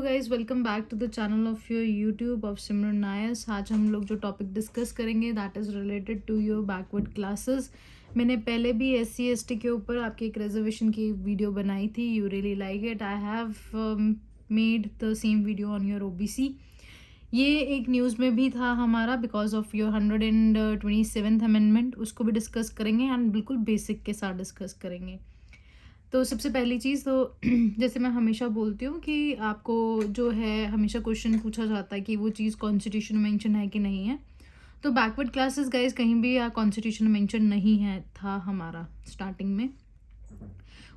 Guys, welcome back to the channel of your YouTube of Simran नायस। आज हम लोग जो टॉपिक डिस्कस करेंगे that is related to your backward classes. मैंने पहले भी SC ST के ऊपर आपकी एक रिजर्वेशन की वीडियो बनाई थी। You really like it. I have made the same video on your OBC। ये एक न्यूज़ में भी था हमारा because of your 127th amendment. उसको भी डिस्कस करेंगे एंड बिल्कुल बेसिक के साथ डिस्कस करेंगे। तो सबसे पहली चीज़ तो जैसे मैं हमेशा बोलती हूँ कि आपको जो है हमेशा क्वेश्चन पूछा जाता है कि वो चीज़ कॉन्स्टिट्यूशन में मेंशन है कि नहीं है। तो बैकवर्ड क्लासेस गाइस कहीं भी कॉन्स्टिट्यूशन में मेंशन नहीं है था हमारा स्टार्टिंग में।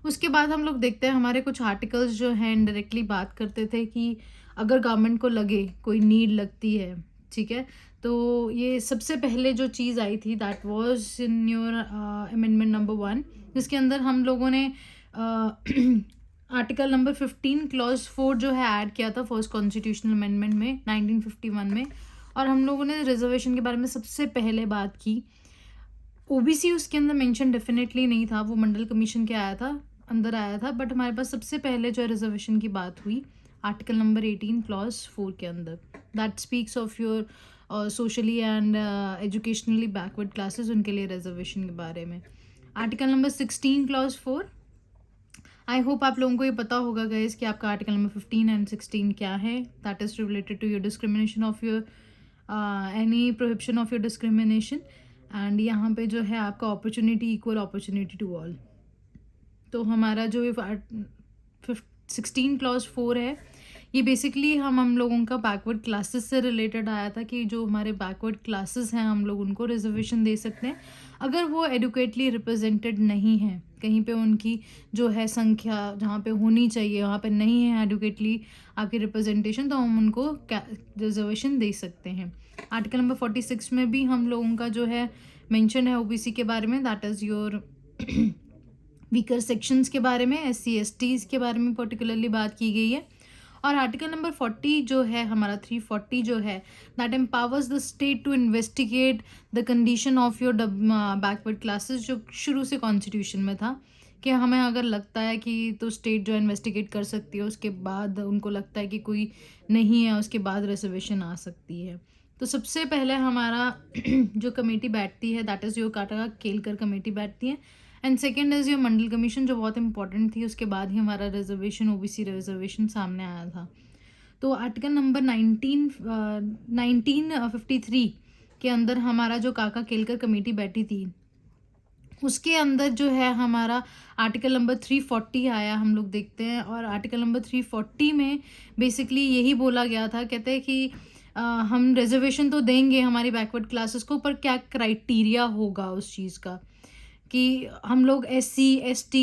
उसके बाद हम लोग देखते हैं हमारे कुछ आर्टिकल्स जो हैं डायरेक्टली बात करते थे कि अगर गवर्नमेंट को लगे कोई नीड लगती है, ठीक है, तो ये सबसे पहले जो चीज़ आई थी that was in your amendment number 1, जिसके अंदर हम लोगों ने आर्टिकल नंबर 15 क्लॉज 4 जो है ऐड किया था फर्स्ट कॉन्स्टिट्यूशनल अमेंडमेंट में 1951 में। और हम लोगों ने रिजर्वेशन के बारे में सबसे पहले बात की। OBC उसके अंदर मेंशन डेफिनेटली नहीं था, वो मंडल कमीशन के आया था, अंदर आया था, बट हमारे पास सबसे पहले जो है रिजर्वेशन की बात हुई आर्टिकल नंबर 18 क्लॉज 4 के अंदर। That speaks of your socially and educationally backward classes, उनके लिए रिजर्वेशन के बारे में। Article number 16 clause 4, I hope आप लोगों को ये पता होगा गाइस कि आपका आर्टिकल नंबर 15 एंड 16 क्या है। That is related to your discrimination of your any prohibition of your discrimination. And यहाँ पे जो है आपका opportunity, equal opportunity to all. तो हमारा जो 16 क्लॉज 4 है, ये बेसिकली हम लोगों का बैकवर्ड क्लासेस से रिलेटेड आया था कि जो हमारे बैकवर्ड क्लासेस हैं हम लोग उनको रिजर्वेशन दे सकते हैं अगर वो एडुकेटली रिप्रेजेंटेड नहीं है, कहीं पे उनकी जो है संख्या जहाँ पे होनी चाहिए वहाँ पे नहीं है एडुकेटली आपकी रिप्रेजेंटेशन, तो हम उनको रिजर्वेशन दे सकते हैं। आर्टिकल नंबर 46 में भी हम लोगों का जो है मेंशन है OBC के बारे में, that is your weaker sections के बारे में, SC STs के बारे में पर्टिकुलरली बात की गई है। और आर्टिकल नंबर 40 जो है हमारा 340 जो है that empowers the state to investigate the condition of your backward classes, जो शुरू से कॉन्स्टिट्यूशन में था कि हमें अगर लगता है कि तो स्टेट जो इन्वेस्टिगेट कर सकती है, उसके बाद उनको लगता है कि कोई नहीं है उसके बाद रिजर्वेशन आ सकती है। तो सबसे पहले हमारा जो कमेटी बैठती है दैट इज़ योर काटा केलकर कमेटी बैठती है, and second is your Mandal commission जो बहुत इंपॉर्टेंट थी। उसके बाद ही हमारा रिजर्वेशन OBC रिजर्वेशन सामने आया था। तो आर्टिकल नंबर 1953 के अंदर हमारा जो काका केलकर कमेटी बैठी थी उसके अंदर जो है हमारा आर्टिकल नंबर 340 आया, हम लोग देखते हैं। और आर्टिकल नंबर 340 में बेसिकली यही बोला गया था, कहते हैं कि हम रिजर्वेशन तो देंगे हमारी बैकवर्ड क्लासेस को, पर क्या क्राइटेरिया होगा उस चीज़ का कि हम लोग SC ST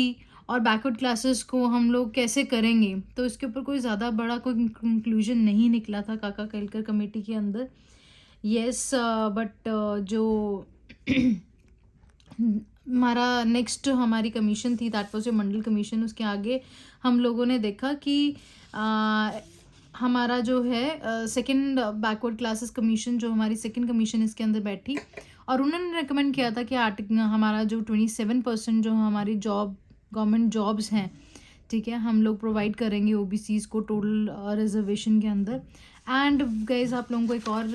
और बैकवर्ड क्लासेस को हम लोग कैसे करेंगे। तो इसके ऊपर कोई ज़्यादा बड़ा कोई कंक्लूजन नहीं निकला था काका केलकर कमेटी के अंदर। येस, बट जो हमारा नेक्स्ट हमारी कमीशन थी दैट वाज मंडल कमीशन, उसके आगे हम लोगों ने देखा कि हमारा जो है सेकंड बैकवर्ड क्लासेस कमीशन, जो हमारी सेकंड कमीशन इसके अंदर बैठी, और उन्होंने रिकमेंड किया था कि हमारा जो 27% जो हमारी जॉब गवर्नमेंट जॉब्स हैं, ठीक है, हम लोग प्रोवाइड करेंगे OBCs को टोटल रिजर्वेशन के अंदर। एंड गाइस आप लोगों को एक और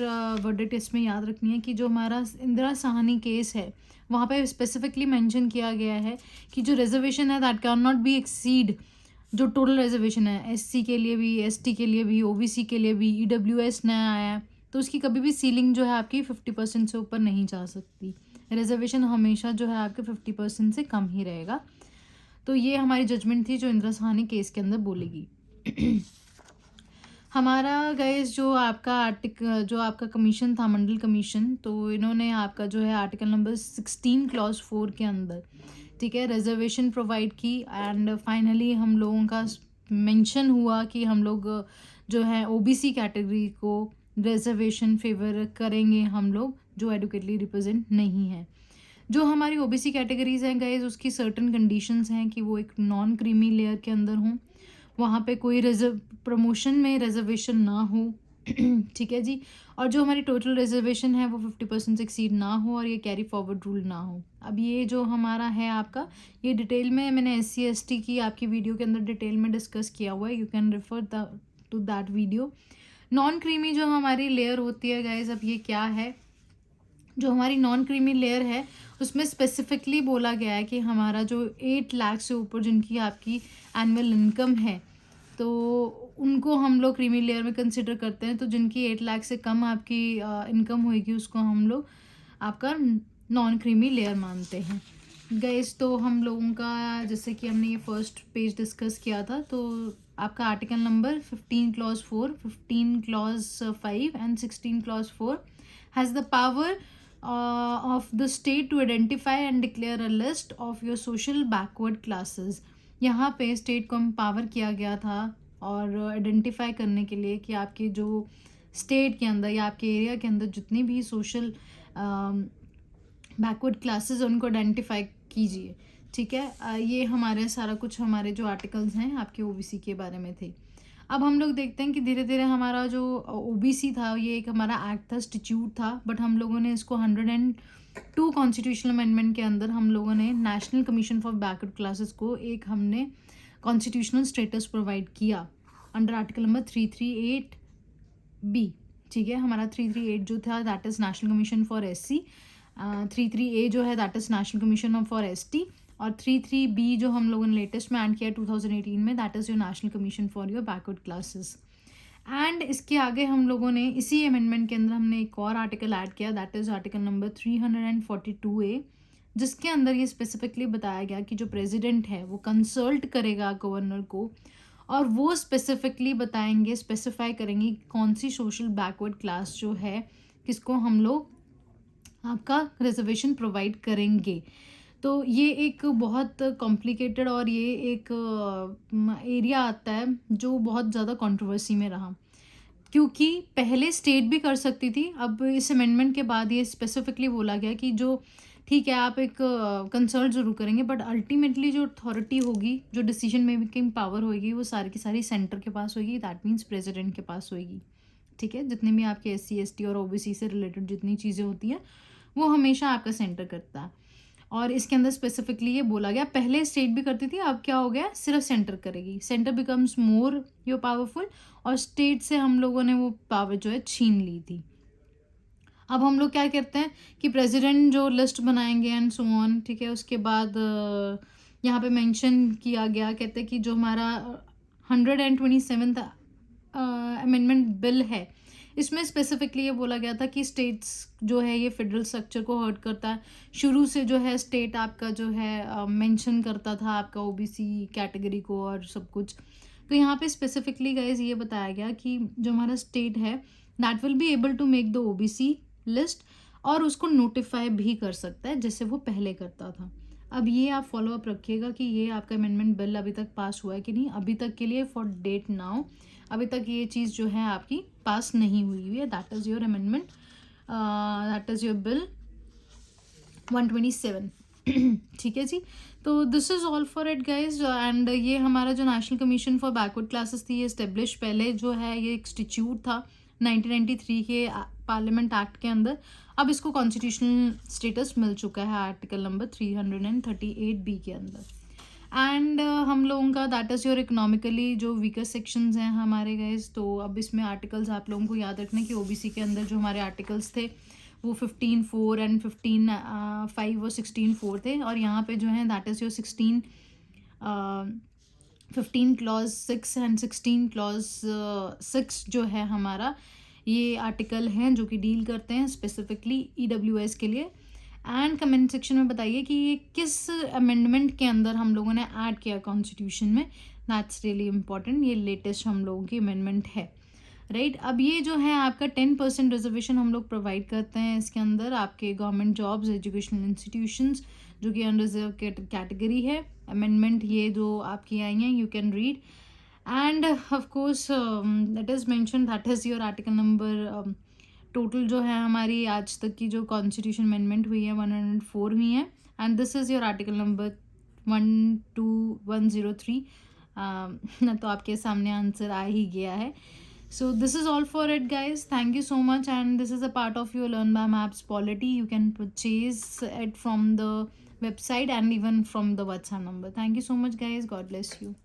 वर्डिक्ट इसमें याद रखनी है कि जो हमारा इंदिरा साहनी केस है वहाँ पे स्पेसिफिकली मेंशन किया गया है कि जो रिजर्वेशन है that can not be exceed, जो टोटल रिजर्वेशन है SC के लिए भी, ST के लिए भी, OBC के लिए भी, EWS नया आया है, तो उसकी कभी भी सीलिंग जो है आपकी 50% से ऊपर नहीं जा सकती। रिजर्वेशन हमेशा जो है आपके 50% से कम ही रहेगा। तो ये हमारी जजमेंट थी जो इंदिरा साहनी केस के अंदर बोलेगी। हमारा गाइस जो आपका कमीशन था मंडल कमीशन, तो इन्होंने आपका जो है आर्टिकल नंबर 16 क्लॉज 4 के अंदर, ठीक है, रिजर्वेशन प्रोवाइड की। एंड फाइनली हम लोगों का मेंशन हुआ कि हम लोग जो है OBC कैटेगरी को रिजर्वेशन फेवर करेंगे, हम लोग जो एडुकेटली रिप्रेजेंट नहीं है। जो हमारी OBC कैटेगरीज हैं गाइज उसकी सर्टन कंडीशंस हैं कि वो एक नॉन क्रीमी लेयर के अंदर हों, वहाँ पे कोई प्रमोशन में रिजर्वेशन ना हो, ठीक है जी, और जो हमारी टोटल रिजर्वेशन है वो 50% से एक्सीड ना हो, और ये कैरी फॉरवर्ड रूल ना हो। अब ये जो हमारा है आपका, ये डिटेल में मैंने SC ST की आपकी वीडियो के अंदर डिटेल में डिस्कस किया हुआ है, you can refer the two that video. Non creamy जो हमारी लेयर होती है गाइज, अब ये क्या है, जो हमारी नॉन क्रीमी लेयर है उसमें स्पेसिफिकली बोला गया है कि हमारा जो 8 लाख से ऊपर जिनकी आपकी एनुअल इनकम है, तो उनको हम लोग क्रीमी लेयर में कंसिडर करते हैं। तो जिनकी 8 लाख से कम आपकी इनकम होएगी उसको हम लोग आपका नॉन क्रीमी लेयर मानते हैं गाइस। तो हम लोगों का जैसे कि हमने ये फर्स्ट पेज डिस्कस किया था, तो आपका article number 15 clause 4, 15 clause 5 and 16 clause 4 has the power of the state to identify and declare a list of your social backward classes। यहाँ पे स्टेट को एम्पावर किया गया था और आइडेंटिफाई करने के लिए कि आपके जो स्टेट के अंदर या आपके एरिया के अंदर जितनी भी सोशल बैकवर्ड क्लासेस उनको आइडेंटिफाई कीजिए। ठीक है, ये हमारे सारा कुछ हमारे जो आर्टिकल्स हैं आपके ओबीसी के बारे में थे। अब हम लोग देखते हैं कि धीरे धीरे हमारा जो ओबीसी था ये एक हमारा एक्ट था, स्टिट्यूट था, बट हम लोगों ने इसको 102 कॉन्स्टिट्यूशनल अमेंडमेंट के अंदर हम लोगों ने national commission for backward classes को एक हमने कॉन्स्टिट्यूशनल स्टेटस प्रोवाइड किया अंडर आर्टिकल नंबर 338B। ठीक है, हमारा 338 जो था that is national commission for SC, 33A जो है that is national commission for ST, और 33B जो हम लोगों ने लेटेस्ट में ऐड किया 2018 में that is your national commission for your backward classes. And इसके आगे हम लोगों ने इसी अमेंडमेंट के अंदर हमने एक और आर्टिकल ऐड किया that is article number 342A, जिसके अंदर ये स्पेसिफिकली बताया गया कि जो प्रेसिडेंट है वो कंसल्ट करेगा गवर्नर को और वो स्पेसिफिकली बताएंगे, स्पेसिफाई करेंगे कौन सी सोशल बैकवर्ड क्लास जो है किसको हम लोग आपका रिजर्वेशन प्रोवाइड करेंगे। तो ये एक बहुत कॉम्प्लिकेटेड और ये एक एरिया आता है जो बहुत ज़्यादा कंट्रोवर्सी में रहा, क्योंकि पहले स्टेट भी कर सकती थी। अब इस अमेंडमेंट के बाद ये स्पेसिफिकली बोला गया कि जो ठीक है आप एक कंसल्ट ज़रूर करेंगे, बट अल्टीमेटली जो अथॉरिटी होगी, जो डिसीजन मेकिंग पावर होगी वो सारी की सारी सेंटर के पास होगी, दैट मीन्स प्रेसिडेंट के पास होगी। ठीक है, जितने भी आपके SC ST और OBC से रिलेटेड जितनी चीज़ें होती हैं वो हमेशा आपका सेंटर करता है। और इसके अंदर स्पेसिफिकली ये बोला गया, पहले स्टेट भी करती थी, अब क्या हो गया सिर्फ सेंटर करेगी, centre becomes more your powerful, और स्टेट से हम लोगों ने वो पावर जो है छीन ली थी। अब हम लोग क्या करते हैं कि प्रेसिडेंट जो लिस्ट बनाएंगे एंड सो ऑन। ठीक है, उसके बाद यहाँ पे मेंशन किया गया, कहते हैं कि जो हमारा 127th अमेंडमेंट बिल है इसमें स्पेसिफिकली ये बोला गया था कि स्टेट्स जो है ये फेडरल स्ट्रक्चर को हर्ट करता है। शुरू से जो है स्टेट आपका जो है मेंशन करता था आपका OBC कैटेगरी को और सब कुछ। तो यहाँ पे स्पेसिफिकली गाइज ये बताया गया कि जो हमारा स्टेट है that will be able to make the OBC list और उसको नोटिफाई भी कर सकता है जैसे वो पहले करता था। अब ये आप फॉलो अप रखिएगा कि ये आपका अमेंडमेंट बिल अभी तक पास हुआ है कि नहीं। अभी तक के लिए फॉर डेट नाउ अभी तक ये चीज़ जो है आपकी पास नहीं हुई है। That is your amendment, that is your bill 127। ठीक है जी, तो this is all for it guys. And ये हमारा जो national commission for backward classes थी ये इस्टेब्लिश पहले जो है ये इंस्टीट्यूट था 1993 के पार्लियामेंट एक्ट के अंदर। अब इसको कॉन्स्टिट्यूशनल स्टेटस मिल चुका है आर्टिकल नंबर 338B के अंदर। एंड हम लोगों का दैट इज़ योर इकोनॉमिकली जो वीकर सेक्शंस हैं हमारे गाइज। तो अब इसमें आर्टिकल्स आप लोगों को याद रखने कि OBC के अंदर जो हमारे आर्टिकल्स थे वो 15(4) एंड 15(5) और 16(4) थे, और यहाँ पे जो है that is your 15 clause 6 and 16 clause 6 जो है हमारा ये आर्टिकल हैं जो कि डील करते हैं स्पेसिफिकली EWS के लिए। एंड कमेंट सेक्शन में बताइए कि ये किस अमेंडमेंट के अंदर हम लोगों ने ऐड किया कॉन्स्टिट्यूशन में, दैट्स रियली इम्पॉर्टेंट। ये लेटेस्ट हम लोगों की अमेंडमेंट है, राइट। अब ये जो है आपका 10% रिजर्वेशन हम लोग प्रोवाइड करते हैं इसके अंदर आपके गवर्नमेंट जॉब्स, एजुकेशनल इंस्टीट्यूशंस जो कि अनरिजर्व कैटेगरी है। अमेंडमेंट ये जो आपकी आई हैं you can read end of course that is mention that is your article number. Total जो है हमारी आज तक की जो कॉन्स्टिट्यूशन अमेंडमेंट हुई है 104 हुई है, and this is your article number 12103। तो आपके सामने आंसर आ ही गया है। So this is all for it guys. Thank you so much, and this is a part of your Learn by Maps Polity. You can purchase it from the website and even from the WhatsApp number. Thank you so much guys. God bless you.